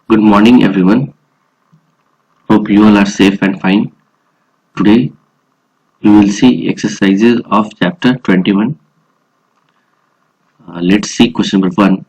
Good morning, everyone. Hope you all are safe and fine. Today, we will see exercises of chapter 21. Let's see question number 1.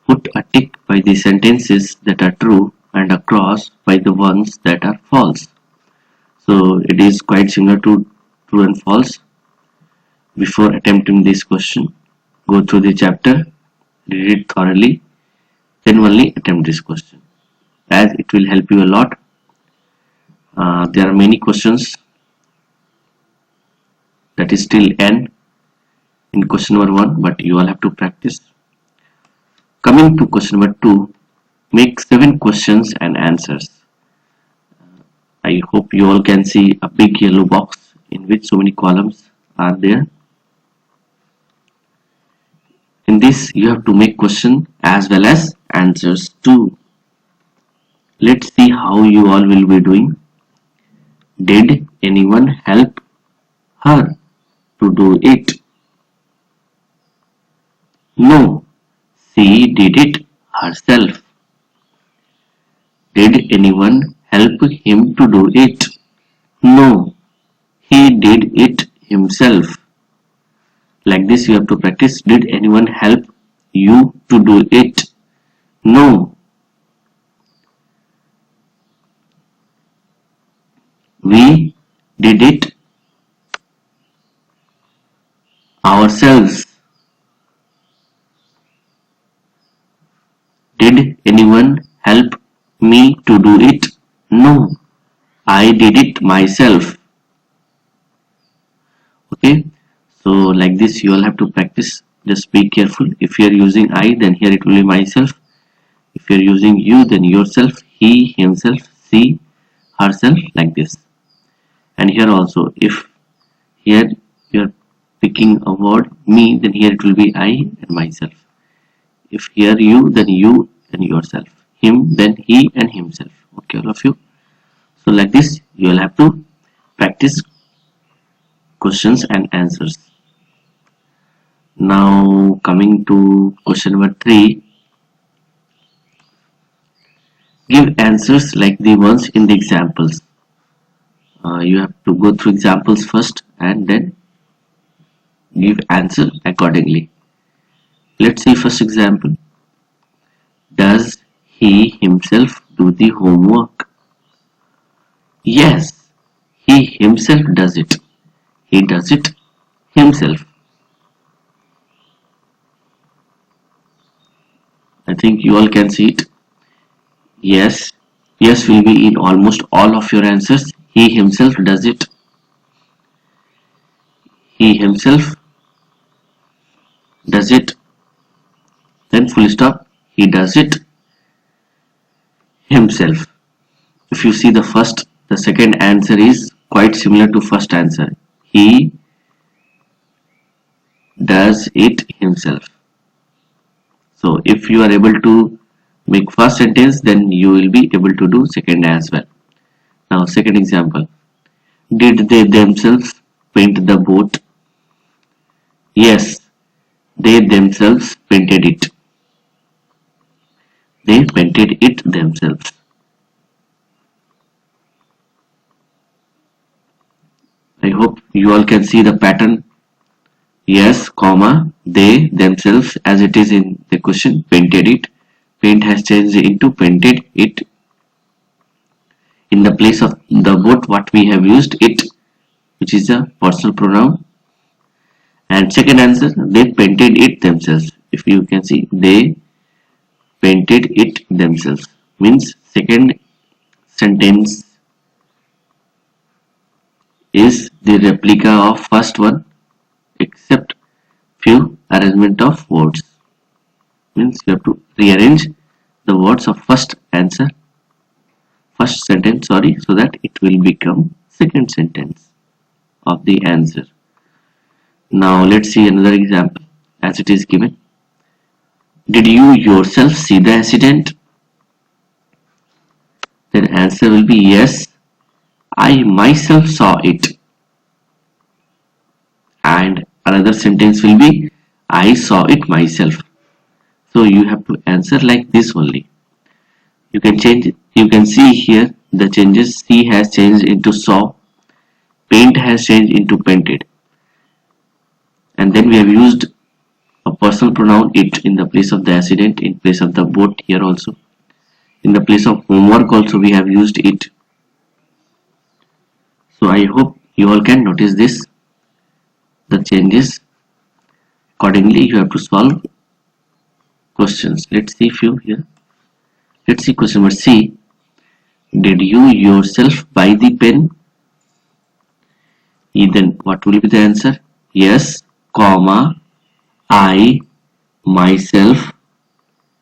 Put a tick by the sentences that are true and a cross by the ones that are false. So, it is quite similar to true and false. Before attempting this question, go through the chapter, read it thoroughly, then only attempt this question, as it will help you a lot. There are many questions, that is still n in question number 1, but you all have to practice. Coming to question number 2, make 7 questions and answers. I hope you all can see a big yellow box in which so many columns are there. In this, you have to make question as well as answers too. Let's see how you all will be doing. Did anyone help her to do it? No, she did it herself. Did anyone help him to do it? No, he did it himself. Like this you have to practice. Did anyone help you to do it? No. We did it ourselves. Did anyone help me to do it? No, I did it myself. Okay, so like this you all have to practice. Just be careful. If you are using I, then here it will be myself. If you are using you, then yourself, he, himself, she, herself, like this. And here also, if here you are picking a word me, then here it will be I and myself. If here you, then you and yourself. Him, then he and himself. Okay, all of you. So like this you will have to practice questions and answers. Now coming to question number 3, give answers like the ones in the examples. You have to go through examples first and then give answer accordingly. Let's see first example. Does he himself do the homework? Yes, he himself does it. He does it himself. I think you all can see it. Yes, yes will be in almost all of your answers. He himself does it. He himself does it. Then full stop. He does it himself. If you see the second answer is quite similar to first answer. He does it himself. So if you are able to make first sentence, then you will be able to do second as well. Now second example. Did they themselves paint the boat? Yes, they themselves painted it. They painted it themselves. I hope you all can see the pattern. Yes, comma, they themselves, as it is in the question, painted it. Paint has changed into painted it. In the place of the boat, what we have used it, which is a personal pronoun. And second answer, they painted it themselves. If you can see, they painted it themselves. Means second sentence is the replica of first one, except few arrangement of words. Means you have to rearrange the words of first sentence, so that it will become second sentence of the answer. Now let's see another example as it is given. Did you yourself see the accident? Then answer will be yes, I myself saw it. And another sentence will be I saw it myself. So you have to answer like this only. You can change. You can see here the changes. See has changed into saw. Paint has changed into painted. And then we have used a personal pronoun it in the place of the accident, in place of the boat here also. In the place of homework also we have used it. So I hope you all can notice this, the changes. Accordingly you have to solve questions. Let's see few here. Let's see question number C. Did you yourself buy the pen? Then what will be the answer? Yes, comma, I myself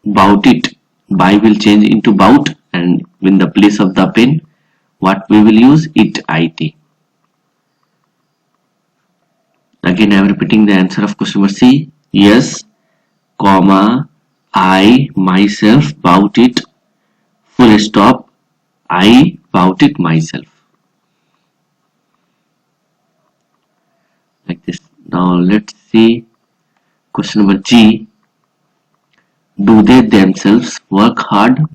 bought it. Buy will change into bought, and in the place of the pen what we will use? It. Again I am repeating the answer of question number C. Yes, comma, I myself bought it, full stop, I bought it myself. Like this. Now let's see question number G. Do they themselves work hard?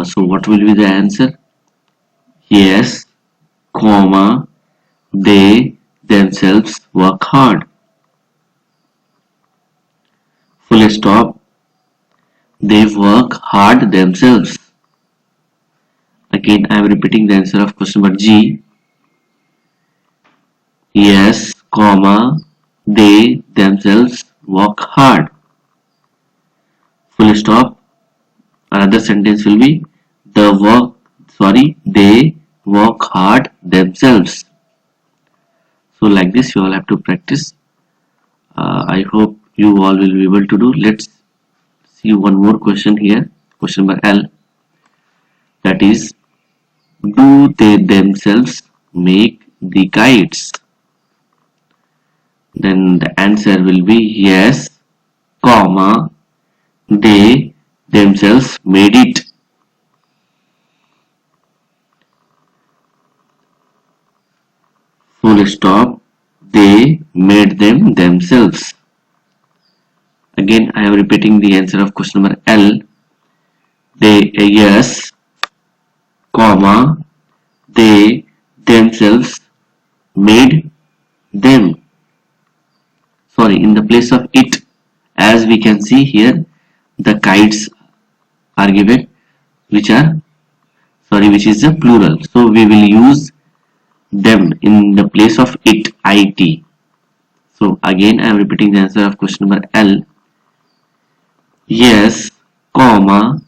So what will be the answer? Yes, comma, they themselves work hard, full stop, they work hard themselves. Again I am repeating the answer of question number G. Yes, comma, they themselves work hard, full stop. Another sentence will be they work hard themselves. So like this you all have to practice. I hope you all will be able to do. Let's see one more question here. Question number L. That is, do they themselves make the kites? Then the answer will be yes, comma, they themselves made it. Full stop, they made them themselves. Again I am repeating the answer of question number L. They, yes, comma, they themselves made them. Sorry, in the place of it, as we can see here, the kites are given, which is the plural. So we will use them in the place of it. So again I am repeating the answer of question number L. Yes, comma,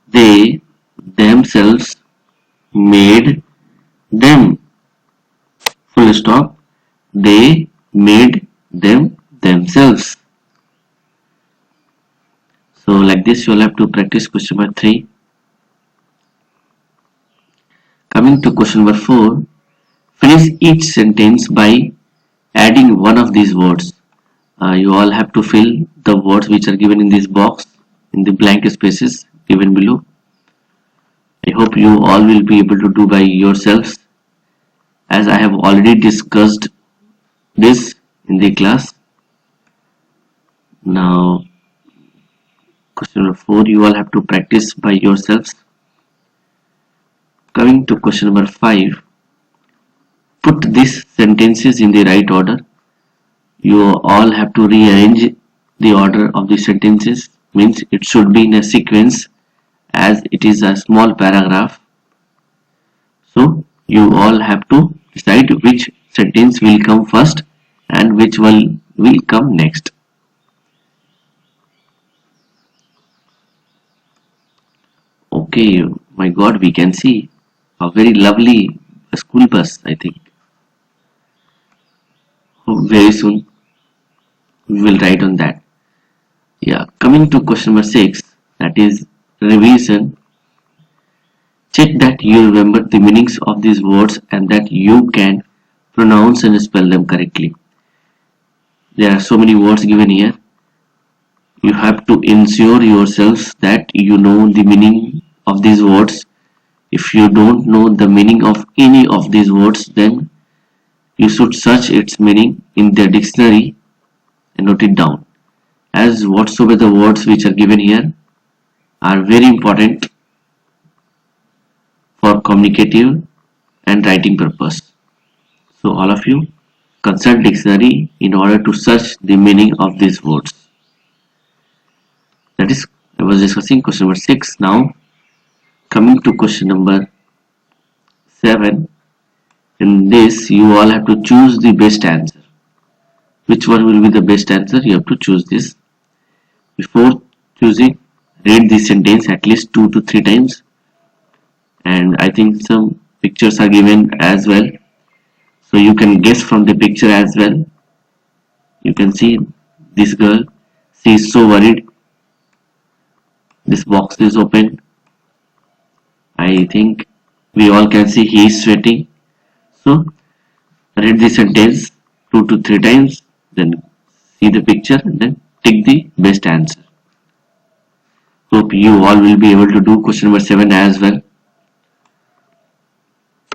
they themselves made them. Full stop, they made them themselves. So like this you will have to practice question number 3. Coming to question number 4. Finish each sentence by adding one of these words. You all have to fill the words which are given in this box, in the blank spaces given below. I hope you all will be able to do by yourselves, as I have already discussed this in the class. Now question number 4 you all have to practice by yourselves. Coming to question number 5. Put these sentences in the right order. You all have to rearrange the order of the sentences, means it should be in a sequence, as it is a small paragraph. So you all have to decide which sentence will come first and which one will come next. Okay, my God, we can see a very lovely school bus, I think. Very soon we will write on that. Yeah, coming to question number 6, that is revision. Check that you remember the meanings of these words and that you can pronounce and spell them correctly. There are so many words given here. You have to ensure yourselves that you know the meaning of these words. If you don't know the meaning of any of these words, then you should search its meaning in the dictionary and note it down, as whatsoever the words which are given here, are very important for communicative and writing purpose. So all of you consult dictionary in order to search the meaning of these words. That is, I was discussing question number 6. Now coming to question number 7. In this you all have to choose the best answer. Which one will be the best answer? You have to choose this. Before choosing, read the sentence at least 2 to 3 times, and I think some pictures are given as well, so you can guess from the picture as well. You can see this girl, she is so worried. This box is open. I think we all can see he is sweating. So read the sentence 2 to 3 times, then see the picture and then take the best answer. Hope you all will be able to do question number 7 as well.